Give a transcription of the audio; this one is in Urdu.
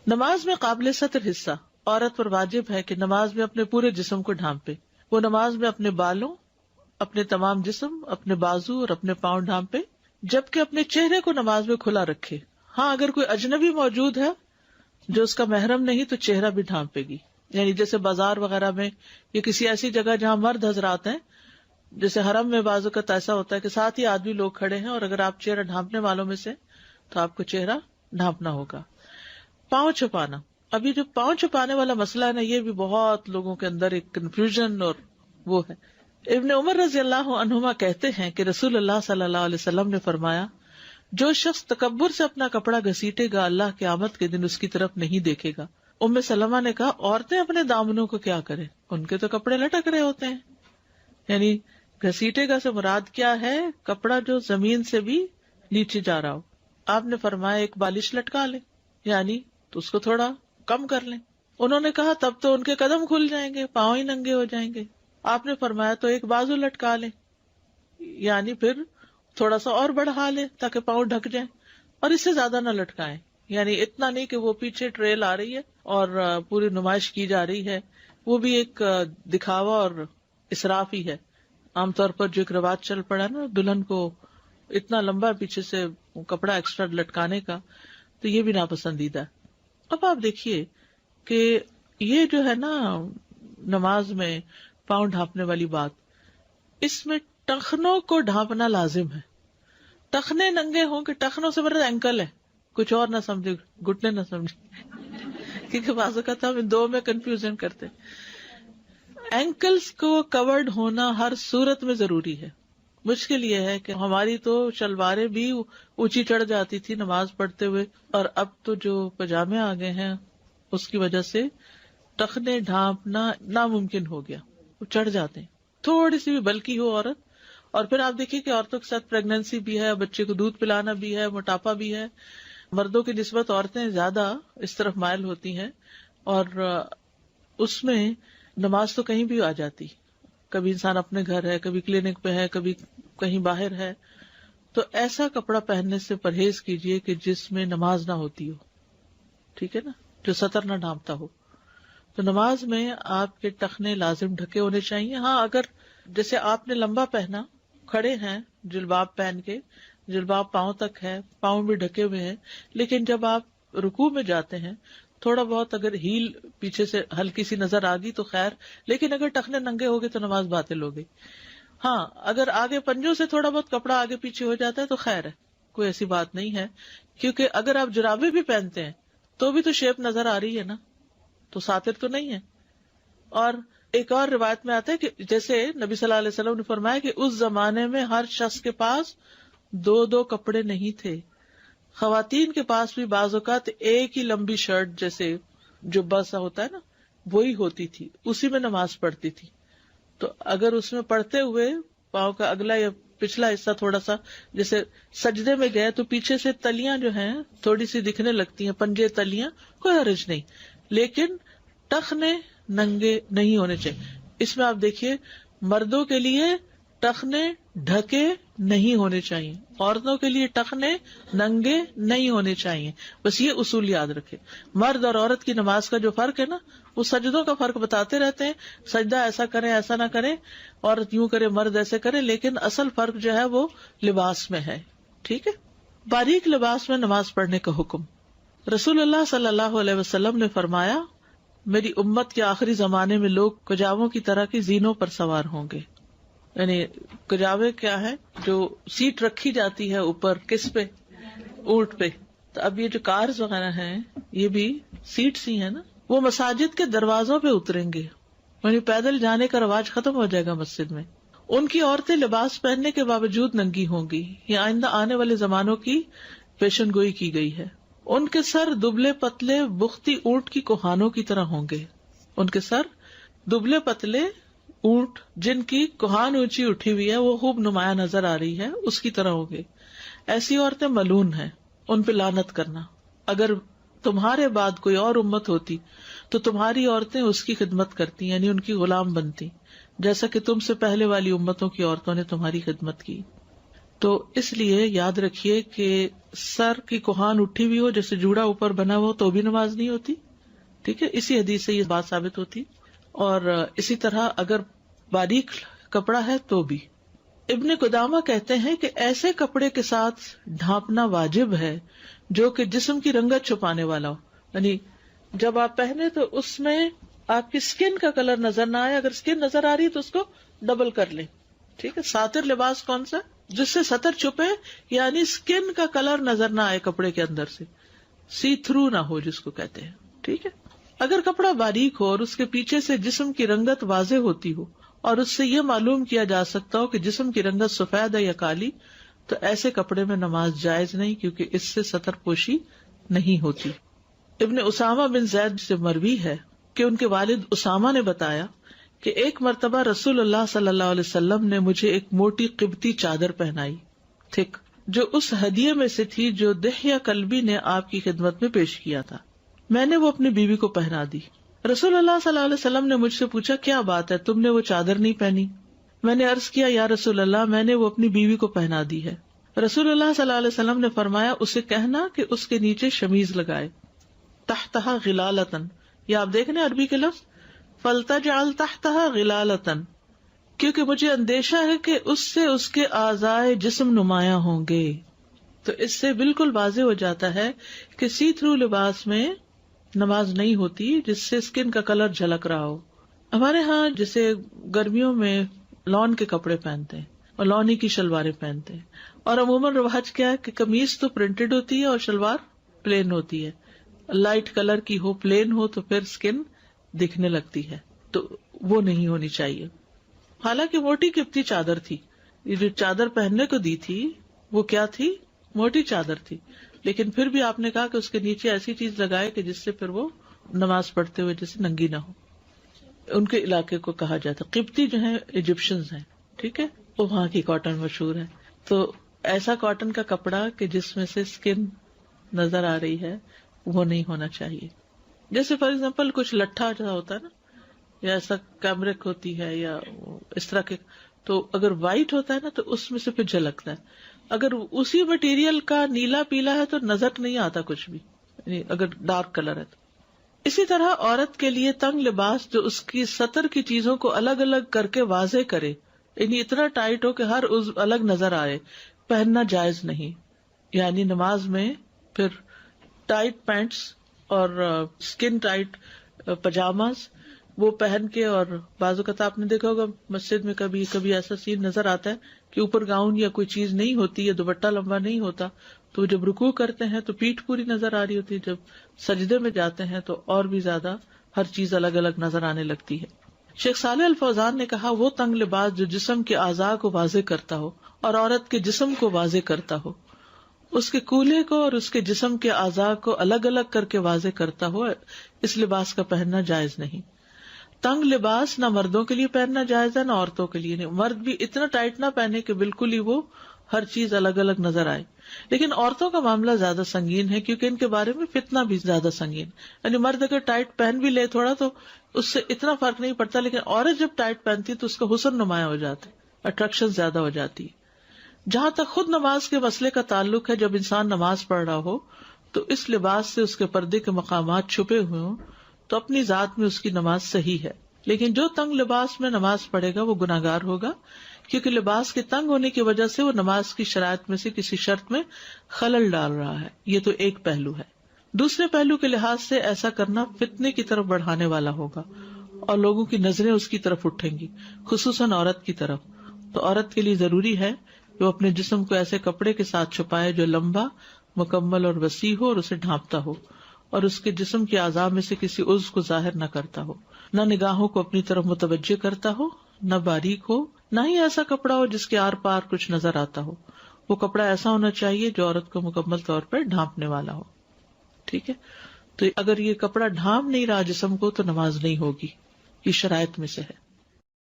نماز میں قابل سطر حصہ، عورت پر واجب ہے کہ نماز میں اپنے پورے جسم کو ڈھانپے. وہ نماز میں اپنے بالوں، اپنے تمام جسم، اپنے بازو اور اپنے پاؤں ڈھانپے، جبکہ اپنے چہرے کو نماز میں کھلا رکھے. ہاں اگر کوئی اجنبی موجود ہے جو اس کا محرم نہیں تو چہرہ بھی ڈھانپے گی. یعنی جیسے بازار وغیرہ میں یا کسی ایسی جگہ جہاں مرد حضرات ہیں، جیسے حرم میں بعض اوقات ایسا ہوتا ہے کہ ساتھ ہی آدمی لوگ کھڑے ہیں، اور اگر آپ چہرہ ڈھانپنے والوں میں سے تو آپ کو چہرہ ڈھانپنا ہوگا. پاؤں چھپانا، ابھی جو پاؤں چھپانے والا مسئلہ ہے نا، یہ بھی بہت لوگوں کے اندر ایک کنفیوژن اور وہ ہے. ابن عمر رضی اللہ عنہما کہتے ہیں کہ رسول اللہ صلی اللہ علیہ وسلم نے فرمایا، جو شخص تکبر سے اپنا کپڑا گھسیٹے گا اللہ قیامت کے دن اس کی طرف نہیں دیکھے گا. ام سلمہ نے کہا، عورتیں اپنے دامنوں کو کیا کریں، ان کے تو کپڑے لٹک رہے ہوتے ہیں. یعنی گھسیٹے گا سے مراد کیا ہے؟ کپڑا جو زمین سے بھی نیچے جا رہا ہو. آپ نے فرمایا ایک بالش لٹکا لیں، یعنی تو اس کو تھوڑا کم کر لیں. انہوں نے کہا تب تو ان کے قدم کھل جائیں گے، پاؤں ہی ننگے ہو جائیں گے. آپ نے فرمایا تو ایک بازو لٹکا لیں، یعنی پھر تھوڑا سا اور بڑھا لیں تاکہ پاؤں ڈھک جائیں، اور اس سے زیادہ نہ لٹکائیں. یعنی اتنا نہیں کہ وہ پیچھے ٹریل آ رہی ہے اور پوری نمائش کی جا رہی ہے، وہ بھی ایک دکھاوا اور اسراف ہی ہے. عام طور پر جو ایک رواج چل پڑا نا دلہن کو اتنا لمبا پیچھے سے کپڑا ایکسٹرا لٹکانے کا، تو یہ بھی ناپسندیدہ ہے. اب آپ دیکھیے کہ یہ جو ہے نا نماز میں پاؤں ڈھانپنے والی بات، اس میں ٹخنوں کو ڈھانپنا لازم ہے. ٹخنے ننگے ہوں کہ ٹخنوں سے مراد اینکل ہے، کچھ اور نہ سمجھے، گھٹنے نہ سمجھے، کیونکہ بعض اوقات ہم ان دو میں کنفیوژن کرتے. اینکلز کو کورڈ ہونا ہر صورت میں ضروری ہے. مشکل یہ ہے کہ ہماری تو شلواریں بھی اونچی چڑھ جاتی تھی نماز پڑھتے ہوئے، اور اب تو جو پجامے آ گئے ہیں اس کی وجہ سے ٹخنے ڈھانپنا ناممکن ہو گیا، وہ چڑھ جاتے ہیں. تھوڑی سی بھی بلکی ہو عورت، اور پھر آپ دیکھیے کہ عورتوں کے ساتھ پریگنینسی بھی ہے، بچے کو دودھ پلانا بھی ہے، موٹاپا بھی ہے. مردوں کی نسبت عورتیں زیادہ اس طرف مائل ہوتی ہیں، اور اس میں نماز تو کہیں بھی آ جاتی. کبھی انسان اپنے گھر ہے، کبھی کلینک پہ ہے، کبھی کہیں باہر ہے. تو ایسا کپڑا پہننے سے پرہیز کیجئے کہ جس میں نماز نہ ہوتی ہو، ٹھیک ہے نا، جو سطر نہ ڈھانپتا ہو. تو نماز میں آپ کے ٹخنے لازم ڈھکے ہونے چاہیے. ہاں اگر جیسے آپ نے لمبا پہنا، کھڑے ہیں جلباب پہن کے، جلباب پاؤں تک ہے، پاؤں بھی ڈھکے ہوئے ہیں، لیکن جب آپ رکوع میں جاتے ہیں تھوڑا بہت اگر ہیل پیچھے سے ہلکی سی نظر آ گئی تو خیر، لیکن اگر ٹخنے ننگے ہو گئے تو نماز باطل ہو گئی. ہاں اگر آگے پنجوں سے تھوڑا بہت کپڑا آگے پیچھے ہو جاتا ہے تو خیر ہے، کوئی ایسی بات نہیں ہے. کیونکہ اگر آپ جرابے بھی پہنتے ہیں تو بھی تو شیپ نظر آ رہی ہے نا، تو ساتر تو نہیں ہے. اور ایک اور روایت میں آتا ہے کہ جیسے نبی صلی اللہ علیہ وسلم نے فرمایا کہ اس زمانے میں ہر شخص کے پاس دو کپڑے نہیں تھے. خواتین کے پاس بھی بعض اوقات ایک ہی لمبی شرٹ جیسے جو بسا ہوتا ہے نا وہی ہوتی تھی، اسی میں نماز پڑھتی تھی. تو اگر اس میں پڑھتے ہوئے پاؤں کا اگلا یا پچھلا حصہ تھوڑا سا جیسے سجدے میں گئے تو پیچھے سے تلیاں جو ہیں تھوڑی سی دکھنے لگتی ہیں، پنجے تلیاں، کوئی حرج نہیں، لیکن ٹخنے ننگے نہیں ہونے چاہیے. اس میں آپ دیکھیے مردوں کے لیے ٹخنے ڈھکے نہیں ہونے چاہیے، عورتوں کے لیے ٹخنے ننگے نہیں ہونے چاہیے. بس یہ اصول یاد رکھے. مرد اور عورت کی نماز کا جو فرق ہے نا، وہ سجدوں کا فرق بتاتے رہتے ہیں، سجدہ ایسا کریں ایسا نہ کریں، عورت یوں کرے مرد ایسے کرے، لیکن اصل فرق جو ہے وہ لباس میں ہے. ٹھیک ہے. باریک لباس میں نماز پڑھنے کا حکم. رسول اللہ صلی اللہ علیہ وسلم نے فرمایا، میری امت کے آخری زمانے میں لوگ کجاووں کی طرح کی زینوں پر سوار ہوں گے. یعنی کجاوے کیا ہے؟ جو سیٹ رکھی جاتی ہے اوپر، کس پہ؟ اونٹ پہ. تو اب یہ جو کارز وغیرہ ہیں یہ بھی سیٹس ہی ہیں نا. وہ مساجد کے دروازوں پہ اتریں گے، یعنی پیدل جانے کا رواج ختم ہو جائے گا مسجد میں. ان کی عورتیں لباس پہننے کے باوجود ننگی ہوں گی. یہ آئندہ آنے والے زمانوں کی پیشن گوئی کی گئی ہے. ان کے سر دبلے پتلے بختی اونٹ کی کوہانوں کی طرح ہوں گے. ان کے سر دبلے پتلے اونٹ جن کی کوہان اونچی اٹھی ہوئی ہے، وہ خوب نمایاں نظر آ رہی ہے، اس کی طرح ہوں گے. ایسی عورتیں ملعون ہیں، ان پہ لعنت کرنا. اگر تمہارے بعد کوئی اور امت ہوتی تو تمہاری عورتیں اس کی خدمت کرتی، یعنی ان کی غلام بنتی، جیسا کہ تم سے پہلے والی امتوں کی عورتوں نے تمہاری خدمت کی. تو اس لیے یاد رکھیے کہ سر کی کوہان اٹھی ہوئی ہو، جیسے جوڑا اوپر بنا ہو، تو بھی نماز نہیں ہوتی. ٹھیک ہے، اسی حدیث سے یہ بات ثابت ہوتی. اور اسی طرح اگر باریک کپڑا ہے تو بھی. ابن قدامہ کہتے ہیں کہ ایسے کپڑے کے ساتھ ڈھانپنا واجب ہے جو کہ جسم کی رنگت چھپانے والا ہو. یعنی جب آپ پہنے تو اس میں آپ کی سکن کا کلر نظر نہ آئے. اگر سکن نظر آ رہی ہے تو اس کو ڈبل کر لیں. ٹھیک ہے، ساتر لباس کون سا؟ جس سے سطر چھپے، یعنی سکن کا کلر نظر نہ آئے کپڑے کے اندر سے، سی تھرو نہ ہو جس کو کہتے ہیں. ٹھیک ہے، اگر کپڑا باریک ہو اور اس کے پیچھے سے جسم کی رنگت واضح ہوتی ہو اور اس سے یہ معلوم کیا جا سکتا ہو کہ جسم کی رنگت سفید ہے یا کالی، تو ایسے کپڑے میں نماز جائز نہیں، کیونکہ اس سے سطر پوشی نہیں ہوتی. ابن اسامہ بن زید سے مروی ہے کہ ان کے والد اسامہ نے بتایا کہ ایک مرتبہ رسول اللہ صلی اللہ علیہ وسلم نے مجھے ایک موٹی قبطی چادر پہنائی، تھک، جو اس ہدیے میں سے تھی جو دحیہ کلبی نے آپ کی خدمت میں پیش کیا تھا. میں نے وہ اپنی بیوی کو پہنا دی. رسول اللہ صلی اللہ علیہ وسلم نے مجھ سے پوچھا، کیا بات ہے، تم نے وہ چادر نہیں پہنی؟ میں نے عرض کیا، یا رسول اللہ، میں نے وہ اپنی بیوی کو پہنا دی ہے. رسول اللہ صلی اللہ علیہ وسلم نے فرمایا، اسے کہنا کہ اس کے نیچے شمیز لگائے، تحتہا غلالتن، یا آپ دیکھنے عربی کے لفظ فلتجعل تحتہا غلالتن، کیونکہ مجھے اندیشہ ہے کہ اس سے اس کے اعضائے جسم نمایاں ہوں گے. تو اس سے بالکل واضح ہو جاتا ہے کہ سی تھرو لباس میں نماز نہیں ہوتی جس سے اسکن کا کلر جھلک رہا ہو. ہمارے ہاں جیسے گرمیوں میں لون کے کپڑے پہنتے ہیں اور لونی کی شلواریں پہنتے ہیں، اور عموماً رواج کیا ہے کہ قمیص تو پرنٹڈ ہوتی ہے اور شلوار پلین ہوتی ہے. لائٹ کلر کی ہو، پلین ہو، تو پھر اسکن دکھنے لگتی ہے، تو وہ نہیں ہونی چاہیے. حالانکہ موٹی قبطی چادر تھی، یہ جو چادر پہننے کو دی تھی وہ کیا تھی؟ موٹی چادر تھی، لیکن پھر بھی آپ نے کہا کہ اس کے نیچے ایسی چیز لگائے کہ جس سے پھر وہ نماز پڑھتے ہوئے جیسے ننگی نہ ہو. ان کے علاقے کو کہا جاتا قبطی، جو ہے ایجپشنز ہیں. ٹھیک ہے، وہ وہاں کی کاٹن مشہور ہے. تو ایسا کاٹن کا کپڑا کہ جس میں سے اسکن نظر آ رہی ہے وہ نہیں ہونا چاہیے. جیسے فار ایگزامپل کچھ لٹھا جو ہوتا ہے نا، یا ایسا کیمرک ہوتی ہے یا اس طرح کے، تو اگر وائٹ ہوتا ہے نا تو اس میں سے پھر جھلکتا ہے. اگر اسی مٹیریل کا نیلا پیلا ہے تو نظر نہیں آتا کچھ بھی، یعنی اگر ڈارک کلر ہے تو. اسی طرح عورت کے لیے تنگ لباس جو اس کی سطر کی چیزوں کو الگ الگ کر کے واضح کرے، یعنی اتنا ٹائٹ ہو کہ ہر عضو الگ نظر آئے، پہننا جائز نہیں. یعنی نماز میں پھر ٹائٹ پینٹس اور اسکن ٹائٹ پجاماز وہ پہن کے، اور بعض اوقات آپ نے دیکھا ہوگا مسجد میں کبھی کبھی ایسا سین نظر آتا ہے کہ اوپر گاؤن یا کوئی چیز نہیں ہوتی ہے، دوپٹہ لمبا نہیں ہوتا، تو جب رکوع کرتے ہیں تو پیٹھ پوری نظر آ رہی ہوتی ہے، جب سجدے میں جاتے ہیں تو اور بھی زیادہ ہر چیز الگ الگ نظر آنے لگتی ہے. شیخ صالح الفوزان نے کہا، وہ تنگ لباس جو جسم کے اعضاء کو واضح کرتا ہو اور عورت کے جسم کو واضح کرتا ہو، اس کے کولہے کو اور اس کے جسم کے اعضاء کو الگ الگ کر کے واضح کرتا ہو، اس لباس کا پہننا جائز نہیں. تنگ لباس نہ مردوں کے لیے پہننا جائز ہے نہ عورتوں کے لیے. مرد بھی اتنا ٹائٹ نہ پہنے کہ بالکل ہی وہ ہر چیز الگ الگ نظر آئے. لیکن عورتوں کا معاملہ زیادہ سنگین ہے، کیونکہ ان کے بارے میں فتنہ بھی زیادہ سنگین. یعنی مرد اگر ٹائٹ پہن بھی لے تھوڑا تو اس سے اتنا فرق نہیں پڑتا، لیکن عورت جب ٹائٹ پہنتی تو اس کا حسن نمایاں ہو جاتا ہے، اٹریکشن زیادہ ہو جاتی ہے. جہاں تک خود نماز کے مسئلے کا تعلق ہے، جب انسان نماز پڑھ رہا ہو تو اس لباس سے اس کے پردے کے مقامات چھپے ہوئے ہوں تو اپنی ذات میں اس کی نماز صحیح ہے. لیکن جو تنگ لباس میں نماز پڑھے گا وہ گناہگار ہوگا، کیونکہ لباس کے تنگ ہونے کی وجہ سے وہ نماز کی شرائط میں سے کسی شرط میں خلل ڈال رہا ہے. یہ تو ایک پہلو ہے. دوسرے پہلو کے لحاظ سے ایسا کرنا فتنے کی طرف بڑھانے والا ہوگا اور لوگوں کی نظریں اس کی طرف اٹھیں گی، خصوصاً عورت کی طرف. تو عورت کے لیے ضروری ہے کہ وہ اپنے جسم کو ایسے کپڑے کے ساتھ چھپائے جو لمبا، مکمل اور وسیع ہو اور اسے ڈھانپتا ہو، اور اس کے جسم کے اعضاء میں سے کسی عضو کو ظاہر نہ کرتا ہو، نہ نگاہوں کو اپنی طرف متوجہ کرتا ہو، نہ باریک ہو، نہ ہی ایسا کپڑا ہو جس کے آر پار کچھ نظر آتا ہو. وہ کپڑا ایسا ہونا چاہیے جو عورت کو مکمل طور پر ڈھانپنے والا ہو. ٹھیک ہے، تو اگر یہ کپڑا ڈھانپ نہیں رہا جسم کو تو نماز نہیں ہوگی. یہ شرائط میں سے ہے.